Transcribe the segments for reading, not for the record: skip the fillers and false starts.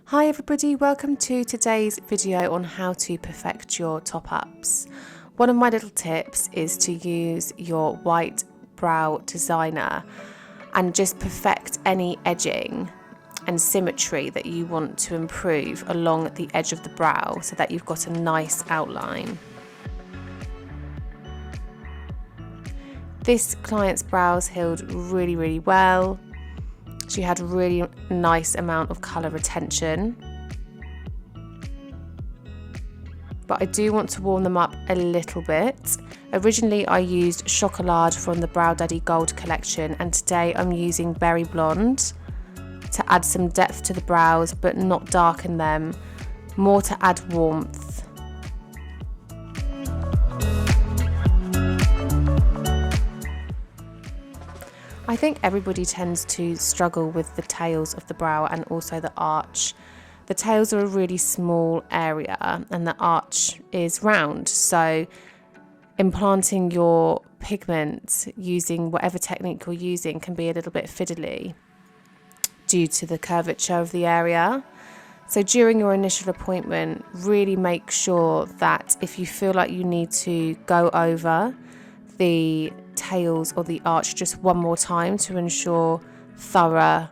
Hi everybody, welcome to today's video on how to perfect your top-ups. One of my little tips is to use your white brow designer and just perfect any edging and symmetry that you want to improve along the edge of the brow so that you've got a nice outline. This client's brows healed really well. She had a really nice amount of colour retention. But I do want to warm them up a little bit. Originally I used Chocolade from the Brow Daddy Gold collection, and today I'm using Berry Blonde to add some depth to the brows but not darken them, more to add warmth. I think everybody tends to struggle with the tails of the brow and also the arch. The tails are a really small area and the arch is round, so implanting your pigment using whatever technique you're using can be a little bit fiddly due to the curvature of the area. So during your initial appointment, really make sure that if you feel like you need to go over the tails or the arch just one more time to ensure thorough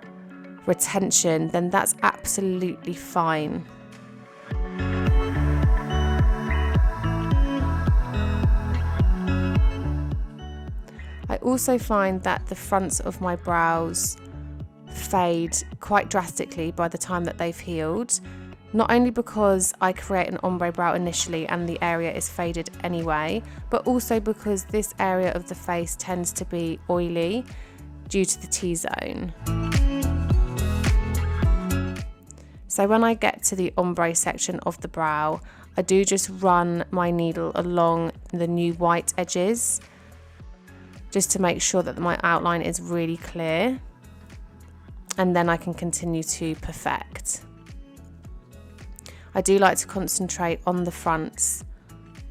retention, then that's absolutely fine. I also find that the fronts of my brows fade quite drastically by the time that they've healed. Not only because I create an ombre brow initially and the area is faded anyway, but also because this area of the face tends to be oily due to the T-zone. So when I get to the ombre section of the brow, I do just run my needle along the new white edges just to make sure that my outline is really clear, and then I can continue to perfect. I do like to concentrate on the fronts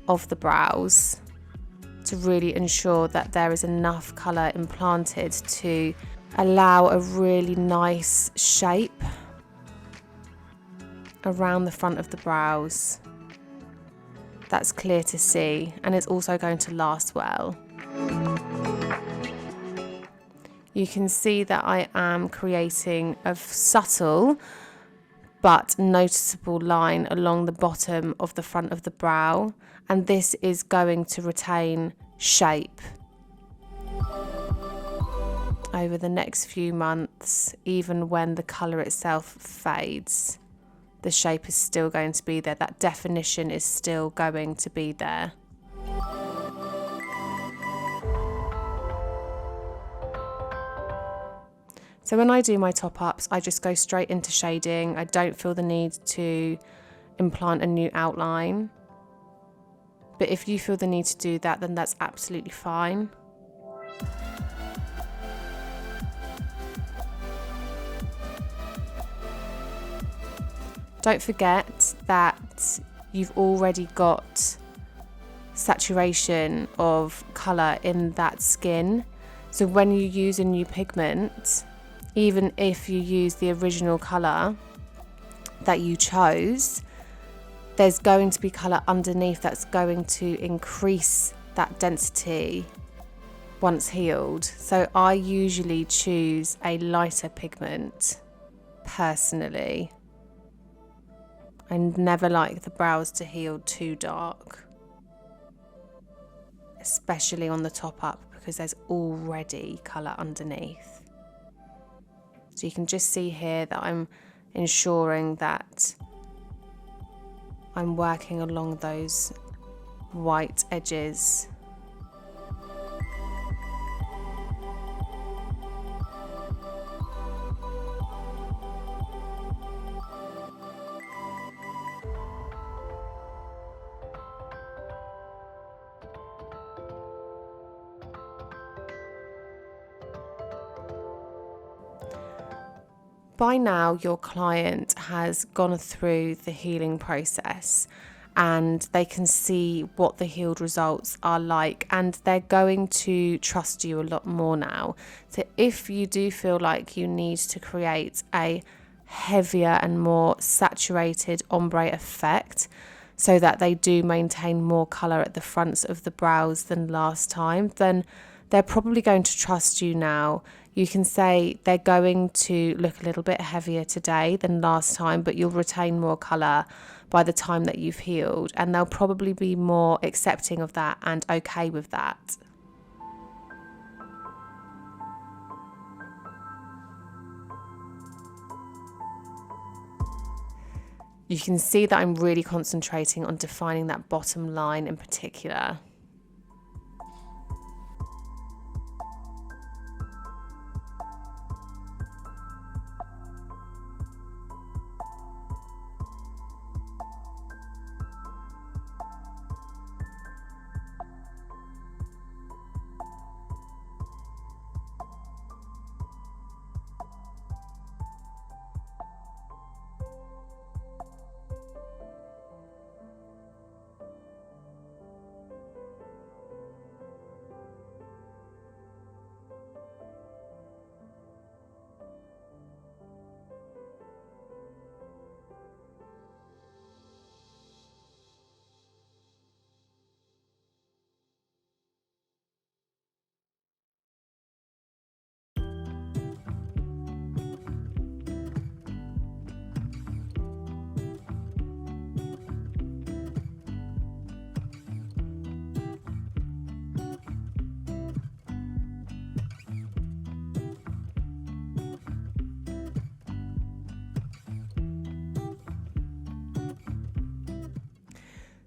of the brows to really ensure that there is enough colour implanted to allow a really nice shape around the front of the brows. That's clear to see, and it's also going to last well. You can see that I am creating a subtle but noticeable line along the bottom of the front of the brow, and this is going to retain shape over the next few months. Even when the colour itself fades, the shape is still going to be there, that definition is still going to be there. So when I do my top-ups, I just go straight into shading. I don't feel the need to implant a new outline. But if you feel the need to do that, then that's absolutely fine. Don't forget that you've already got saturation of colour in that skin. So when you use a new pigment, even if you use the original colour that you chose, there's going to be colour underneath that's going to increase that density once healed. So I usually choose a lighter pigment personally. I never like the brows to heal too dark, especially on the top up, because there's already colour underneath. So you can just see here that I'm ensuring that I'm working along those white edges. By now, your client has gone through the healing process and they can see what the healed results are like, and they're going to trust you a lot more now. So if you do feel like you need to create a heavier and more saturated ombre effect, so that they do maintain more colour at the fronts of the brows than last time, then they're probably going to trust you now. You can say they're going to look a little bit heavier today than last time, but you'll retain more colour by the time that you've healed, and they'll probably be more accepting of that and okay with that. You can see that I'm really concentrating on defining that bottom line in particular.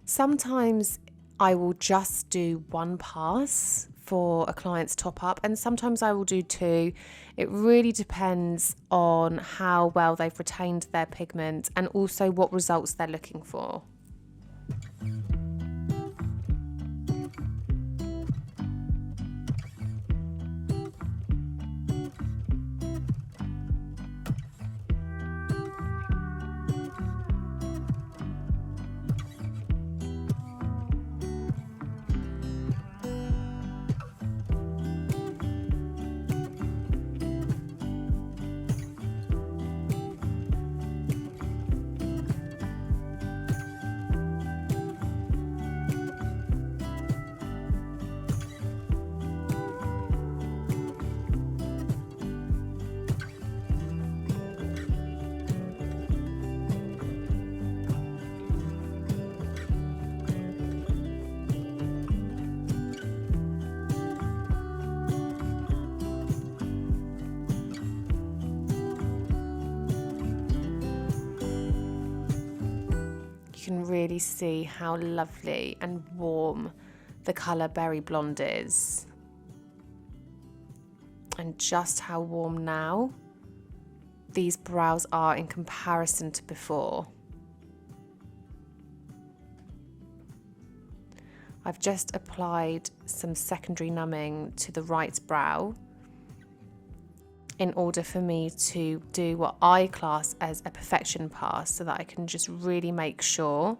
Sometimes I will just do one pass for a client's top up, and sometimes I will do two. It really depends on how well they've retained their pigment and also what results they're looking for. You can really see how lovely and warm the colour Berry Blonde is, and just how warm now these brows are in comparison to before. I've just applied some secondary numbing to the right brow in order for me to do what I class as a perfection pass, so that I can just really make sure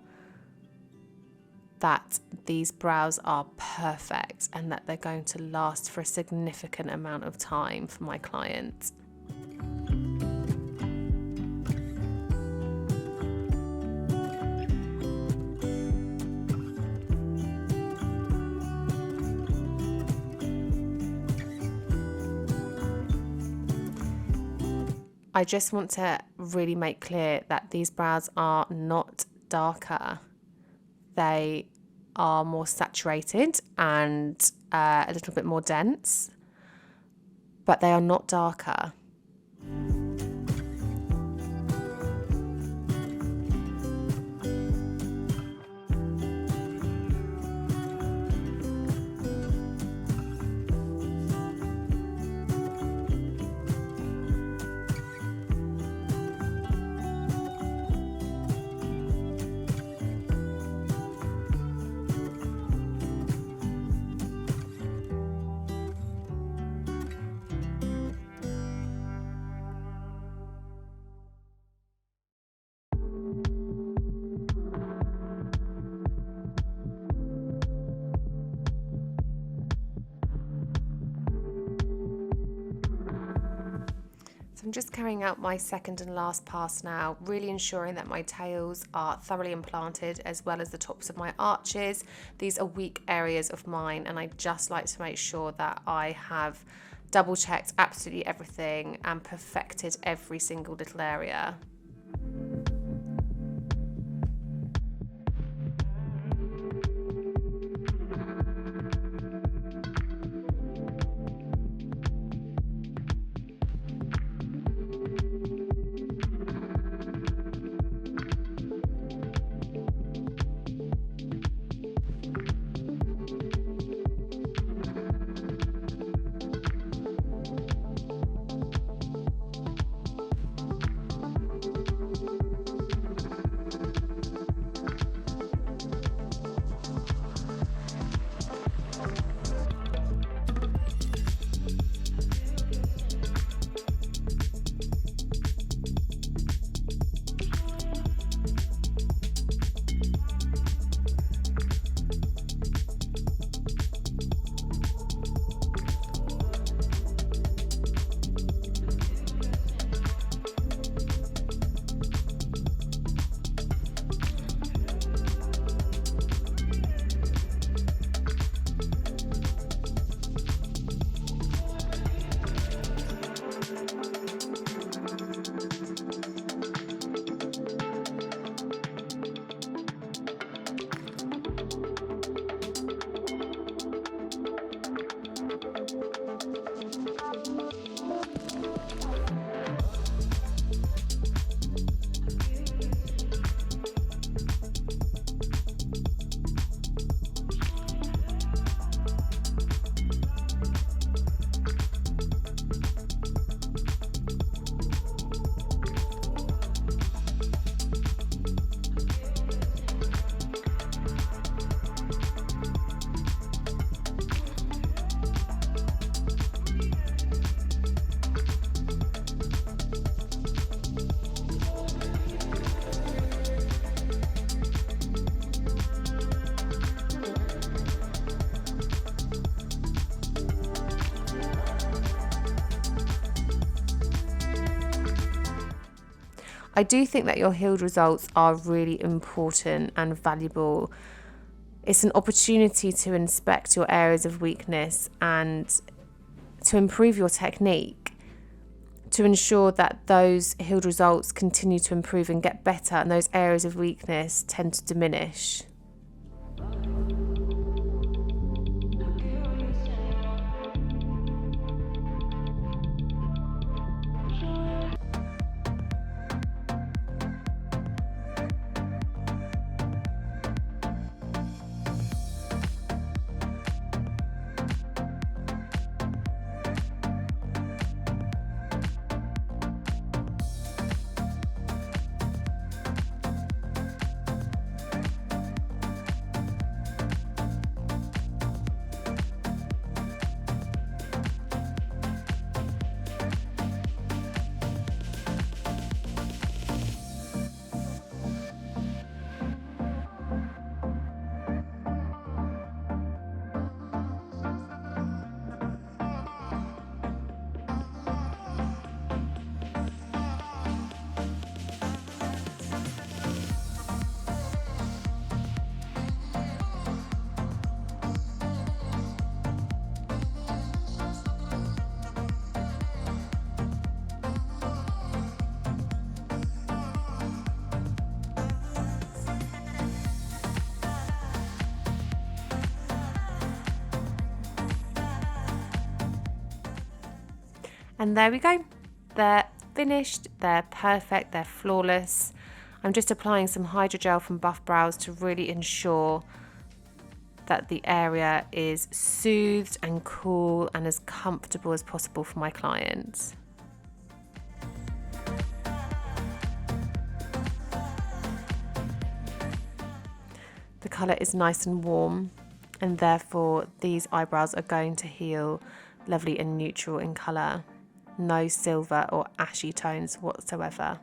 that these brows are perfect and that they're going to last for a significant amount of time for my client. I just want to really make clear that these brows are not darker. They are more saturated and a little bit more dense, but they are not darker. So I'm just carrying out my second and last pass now, really ensuring that my tails are thoroughly implanted as well as the tops of my arches. These are weak areas of mine, and I just like to make sure that I have double checked absolutely everything and perfected every single little area. I do think that your healed results are really important and valuable. It's an opportunity to inspect your areas of weakness and to improve your technique, to ensure that those healed results continue to improve and get better and those areas of weakness tend to diminish. And there we go. They're finished, they're perfect, they're flawless. I'm just applying some hydrogel from Buff Brows to really ensure that the area is soothed and cool and as comfortable as possible for my clients. The colour is nice and warm, and therefore these eyebrows are going to heal lovely and neutral in colour. No silver or ashy tones whatsoever.